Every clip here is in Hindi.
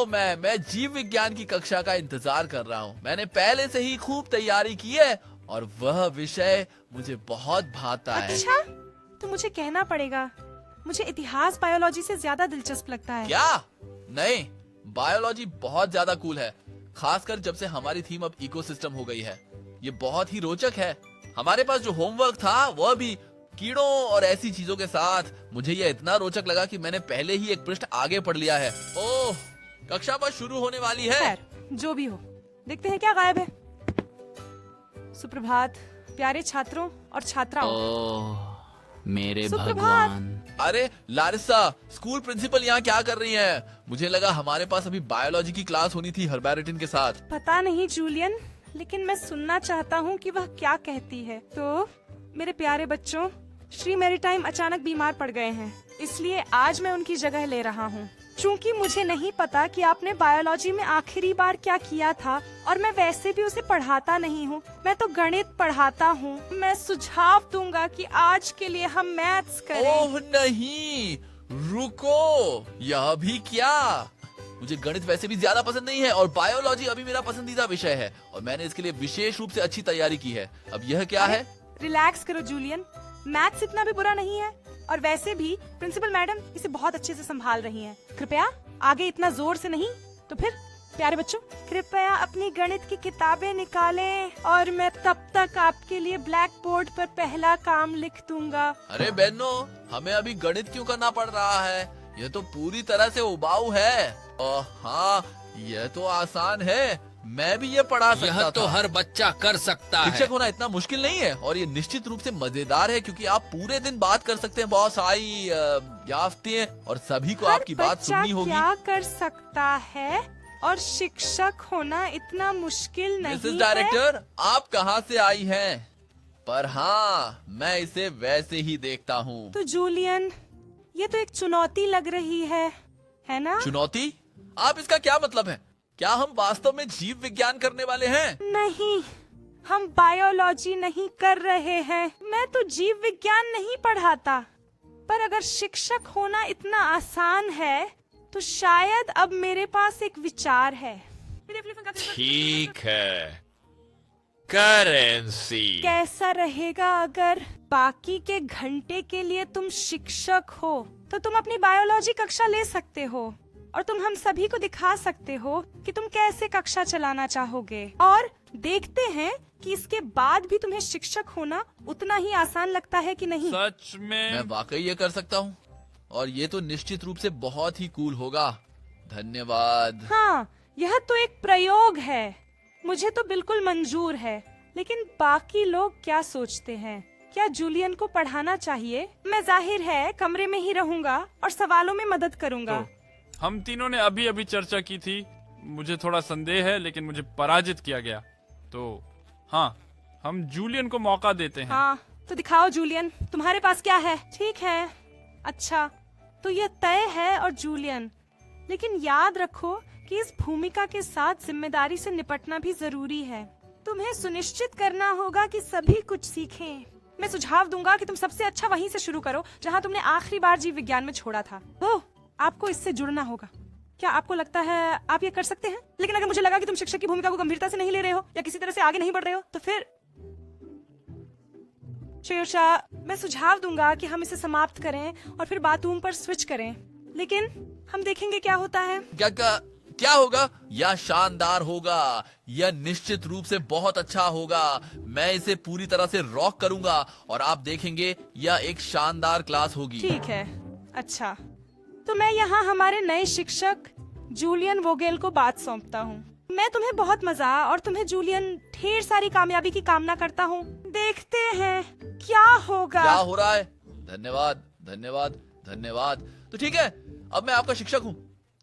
मैं जीव विज्ञान की कक्षा का इंतजार कर रहा हूँ। मैंने पहले से ही खूब तैयारी की है और वह विषय मुझे बहुत भाता है। अच्छा, तो मुझे कहना पड़ेगा, मुझे इतिहास बायोलॉजी से ज्यादा दिलचस्प लगता है। क्या? नहीं, बायोलॉजी बहुत ज्यादा कूल है, खासकर जब से हमारी थीम अब इकोसिस्टम हो गई है। ये बहुत ही रोचक है। हमारे पास जो होमवर्क था वह भी कीड़ों और ऐसी चीजों के साथ। मुझे यह इतना रोचक लगा कि मैंने पहले ही एक पृष्ठ आगे पढ़ लिया है। ओह, कक्षा बस शुरू होने वाली है। खैर, जो भी हो, देखते हैं क्या गायब है। सुप्रभात प्यारे छात्रों और छात्राओं। ओह मेरे सुप्रभात। भगवान। अरे लारिसा, स्कूल प्रिंसिपल यहाँ क्या कर रही है? मुझे लगा हमारे पास अभी बायोलॉजी की क्लास होनी थी हर्बैरिटन के साथ। पता नहीं जूलियन, लेकिन मैं सुनना चाहता हूँ कि वह क्या कहती है। तो मेरे प्यारे बच्चों, श्री मैरीटाइम अचानक बीमार पड़ गए हैं, इसलिए आज मैं उनकी जगह ले रहा हूँ। चूँकि मुझे नहीं पता कि आपने बायोलॉजी में आखिरी बार क्या किया था, और मैं वैसे भी उसे पढ़ाता नहीं हूँ, मैं तो गणित पढ़ाता हूँ। मैं सुझाव दूंगा कि आज के लिए हम मैथ्स करें। ओह नहीं, रुको, यह भी क्या? मुझे गणित वैसे भी ज्यादा पसंद नहीं है और बायोलॉजी अभी मेरा पसंदीदा विषय है और मैंने इसके लिए विशेष रूप से अच्छी तैयारी की है। अब यह क्या है? रिलैक्स करो जूलियन, मैथ्स इतना भी बुरा नहीं है, और वैसे भी प्रिंसिपल मैडम इसे बहुत अच्छे से संभाल रही हैं। कृपया आगे इतना जोर से नहीं। तो फिर प्यारे बच्चों, कृपया अपनी गणित की किताबें निकालें और मैं तब तक आपके लिए ब्लैक बोर्ड पर पहला काम लिख दूंगा। अरे बहनों, हमें अभी गणित क्यों करना पड़ रहा है? यह तो पूरी तरह से उबाऊ है। हाँ, यह तो आसान है, मैं भी ये पढ़ा सकता यह तो था। हर बच्चा कर सकता है। शिक्षक होना इतना मुश्किल नहीं है और ये निश्चित रूप से मजेदार है, क्योंकि आप पूरे दिन बात कर सकते हैं बहुत सारी याफ्तें और सभी को आपकी बात बच्चा सुननी होगी। क्या कर सकता है और शिक्षक होना इतना मुश्किल नहीं मिसेस है। डायरेक्टर, आप कहाँ से आई हैं? पर हाँ, मैं इसे वैसे ही देखता हूँ। तो जूलियन, ये तो एक चुनौती लग रही है ना? चुनौती? आप इसका क्या मतलब है? क्या हम वास्तव में जीव विज्ञान करने वाले हैं? नहीं, हम बायोलॉजी नहीं कर रहे हैं। मैं तो जीव विज्ञान नहीं पढ़ाता, पर अगर शिक्षक होना इतना आसान है तो शायद अब मेरे पास एक विचार है। ठीक है, करेंसी। कैसा रहेगा अगर बाकी के घंटे के लिए तुम शिक्षक हो, तो तुम अपनी बायोलॉजी कक्षा ले सकते हो और तुम हम सभी को दिखा सकते हो कि तुम कैसे कक्षा चलाना चाहोगे, और देखते हैं कि इसके बाद भी तुम्हें शिक्षक होना उतना ही आसान लगता है कि नहीं। सच में? मैं वाकई ये कर सकता हूँ और ये तो निश्चित रूप से बहुत ही कूल होगा। धन्यवाद। हाँ, यह तो एक प्रयोग है, मुझे तो बिल्कुल मंजूर है, लेकिन बाकी लोग क्या सोचते हैं? क्या जूलियन को पढ़ाना चाहिए? मैं जाहिर है कमरे में ही रहूंगा और सवालों में मदद करूंगा। तो हम तीनों ने अभी अभी चर्चा की थी। मुझे थोड़ा संदेह है, लेकिन मुझे पराजित किया गया। तो हाँ, हम जूलियन को मौका देते हैं। हाँ, तो दिखाओ जूलियन, तुम्हारे पास क्या है? ठीक है, अच्छा, तो यह तय है और जूलियन, लेकिन याद रखो कि इस भूमिका के साथ जिम्मेदारी से निपटना भी जरूरी है। तुम्हें सुनिश्चित करना होगा कि सभी कुछ सीखें। मैं सुझाव दूंगा कि तुम सबसे अच्छा वहीं से शुरू करो जहां तुमने आखिरी बार जीव विज्ञान में छोड़ा था। ओह, आपको इससे जुड़ना होगा। क्या आपको लगता है आप ये कर सकते हैं? लेकिन अगर मुझे लगा कि तुम शिक्षक की भूमिका को गंभीरता से नहीं ले रहे हो या किसी तरह से आगे नहीं बढ़ रहे हो, तो फिर शीर्षा, मैं सुझाव दूंगा कि हम इसे समाप्त करें और फिर बातूम पर स्विच करें, लेकिन हम देखेंगे क्या होता है। क्या होगा? यह शानदार होगा, यह निश्चित रूप से बहुत अच्छा होगा। मैं इसे पूरी तरह से रॉक करूंगा और आप देखेंगे यह एक शानदार क्लास होगी। ठीक है, अच्छा, तो मैं यहाँ हमारे नए शिक्षक जूलियन वोगेल को बात सौंपता हूँ। मैं तुम्हें बहुत मजा और तुम्हें जूलियन ढेर सारी कामयाबी की कामना करता हूँ। देखते हैं क्या होगा। क्या हो रहा है? धन्यवाद, धन्यवाद, धन्यवाद। तो ठीक है, अब मैं आपका शिक्षक हूँ।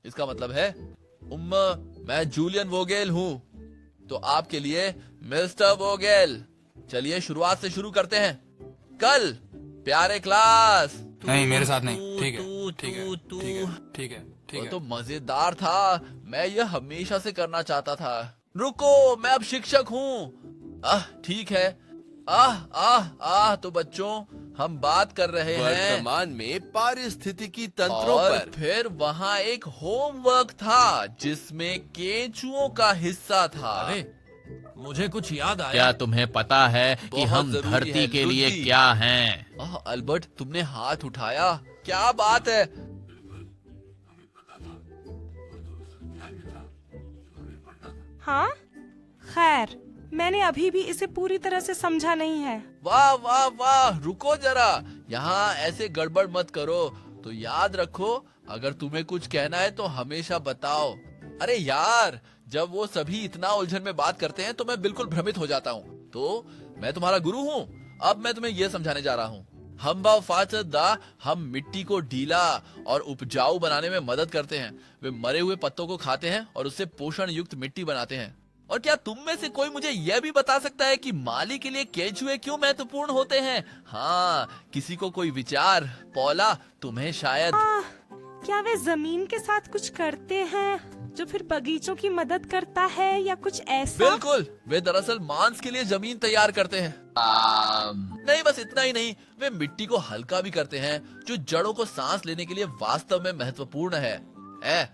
इसका मतलब है मैं जूलियन वोगेल हूँ, तो आपके लिए मिस्टर वोगेल। चलिए शुरुआत से शुरू करते हैं। कल प्यारे क्लास। नहीं, मेरे साथ नहीं। ठीक है, ठीक है, ठीक है, ठीक है, ठीक है। तो मजेदार था, मैं यह हमेशा से करना चाहता था। रुको, मैं अब शिक्षक हूँ। ठीक है। तो बच्चों, हम बात कर रहे हैं वर्तमान में पारिस्थितिकी तंत्रों और पर। फिर वहाँ एक होमवर्क था जिसमें केंचुओं का हिस्सा था। अरे मुझे कुछ याद आया। क्या तुम्हें पता है कि बहुत हम जरूरी धरती है, के लिए लुत्ती। क्या हैं? अल्बर्ट, तुमने हाथ उठाया, क्या बात है? हाँ, खैर मैंने अभी भी इसे पूरी तरह से समझा नहीं है। वाह वाह वाह, रुको जरा, यहाँ ऐसे गड़बड़ मत करो। तो याद रखो, अगर तुम्हें कुछ कहना है तो हमेशा बताओ। अरे यार, जब वो सभी इतना उलझन में बात करते हैं तो मैं बिल्कुल भ्रमित हो जाता हूँ। तो मैं तुम्हारा गुरु हूँ। अब मैं तुम्हें यह समझाने जा रहा हूँ। हम मिट्टी को ढीला और उपजाऊ बनाने में मदद करते हैं। वे मरे हुए पत्तों को खाते हैं और उससे पोषण युक्त मिट्टी बनाते हैं। और क्या तुम में से कोई मुझे यह भी बता सकता है कि माली के लिए केंचुए क्यों महत्वपूर्ण होते हैं? हाँ, किसी को कोई विचार? पौला, तुम्हें शायद। क्या वे जमीन के साथ कुछ करते हैं जो फिर बगीचों की मदद करता है या कुछ ऐसा? बिल्कुल, वे दरअसल मांस के लिए जमीन तैयार करते हैं। नहीं, बस इतना ही नहीं, वे मिट्टी को हल्का भी करते हैं, जो जड़ों को सांस लेने के लिए वास्तव में महत्वपूर्ण है।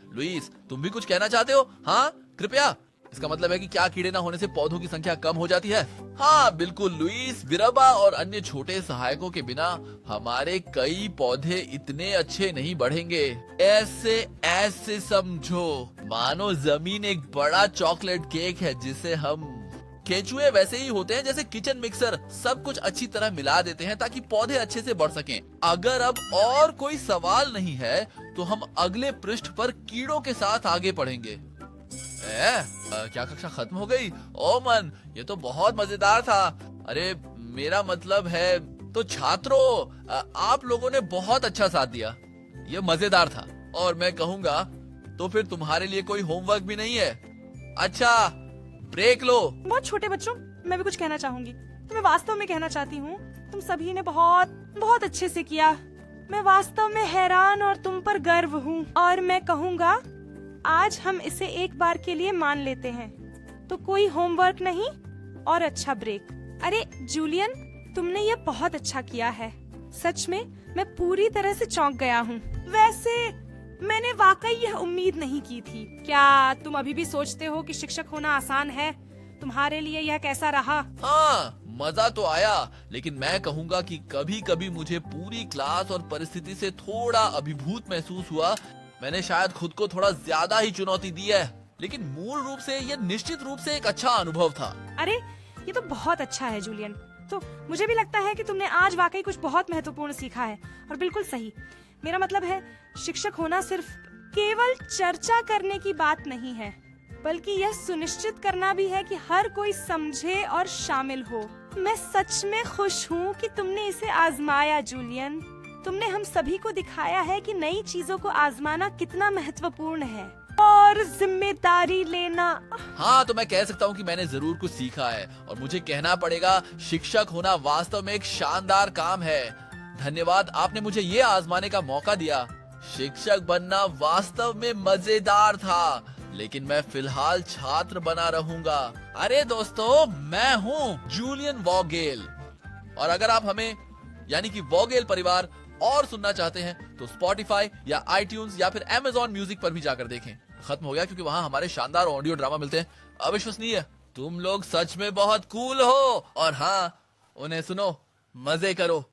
लुईस, तुम भी कुछ कहना चाहते हो? हाँ, कृपया। इसका मतलब है कि क्या कीड़े ना होने से पौधों की संख्या कम हो जाती है? हाँ बिल्कुल लुईस, विरबा और अन्य छोटे सहायकों के बिना हमारे कई पौधे इतने अच्छे नहीं बढ़ेंगे। ऐसे ऐसे समझो, मानो जमीन एक बड़ा चॉकलेट केक है जिसे हम। केंचुए वैसे ही होते हैं जैसे किचन मिक्सर, सब कुछ अच्छी तरह मिला देते हैं ताकि पौधे अच्छे से बढ़ सकें। अगर अब और कोई सवाल नहीं है तो हम अगले पृष्ठ पर कीड़ों के साथ आगे बढ़ेंगे। क्या कक्षा खत्म हो गई? ओ मन, ये तो बहुत मजेदार था। अरे मेरा मतलब है, तो छात्रों, आप लोगों ने बहुत अच्छा साथ दिया। ये मजेदार था और मैं कहूँगा तो फिर तुम्हारे लिए कोई होमवर्क भी नहीं है। अच्छा, ब्रेक लो। बहुत छोटे बच्चों, मैं भी कुछ कहना चाहूंगी। तो मैं वास्तव में कहना चाहती हूँ, तुम सभी ने बहुत बहुत अच्छे से किया। मैं वास्तव में हैरान और तुम पर गर्व हूँ। और मैं कहूँगा आज हम इसे एक बार के लिए मान लेते हैं। तो कोई होमवर्क नहीं और अच्छा ब्रेक। अरे जूलियन, तुमने ये बहुत अच्छा किया है। सच में मैं पूरी तरह से चौंक गया हूँ। वैसे मैंने वाकई यह उम्मीद नहीं की थी। क्या तुम अभी भी सोचते हो कि शिक्षक होना आसान है? तुम्हारे लिए यह कैसा रहा? हाँ, मजा तो आया, लेकिन मैं कहूँगा कि कभी कभी मुझे पूरी क्लास और परिस्थिति से थोड़ा अभिभूत महसूस हुआ। मैंने शायद खुद को थोड़ा ज्यादा ही चुनौती दी है, लेकिन मूल रूप से यह निश्चित रूप से एक अच्छा अनुभव था। अरे ये तो बहुत अच्छा है जूलियन। तो मुझे भी लगता है कि तुमने आज वाकई कुछ बहुत महत्वपूर्ण सीखा है। और बिल्कुल सही, मेरा मतलब है शिक्षक होना सिर्फ केवल चर्चा करने की बात नहीं है, बल्कि यह सुनिश्चित करना भी है कि हर कोई समझे और शामिल हो। मैं सच में खुश हूँ कि तुमने इसे आजमाया जूलियन। तुमने हम सभी को दिखाया है कि नई चीजों को आजमाना कितना महत्वपूर्ण है और जिम्मेदारी लेना। हाँ, तो मैं कह सकता हूँ कि मैंने जरूर कुछ सीखा है और मुझे कहना पड़ेगा, शिक्षक होना वास्तव में एक शानदार काम है। धन्यवाद, आपने मुझे ये आजमाने का मौका दिया। शिक्षक बनना वास्तव में मजेदार था, लेकिन मैं फिलहाल छात्र बना रहूंगा। अरे दोस्तों, मैं हूँ जूलियन वॉगेल, और अगर आप हमें यानी कि वॉगेल परिवार और सुनना चाहते हैं तो स्पॉटिफाई या iTunes या फिर Amazon म्यूजिक पर भी जाकर देखें। खत्म हो गया क्योंकि वहां हमारे शानदार ऑडियो ड्रामा मिलते हैं। अविश्वसनीय, तुम लोग सच में बहुत कूल हो। और हाँ, उन्हें सुनो, मजे करो।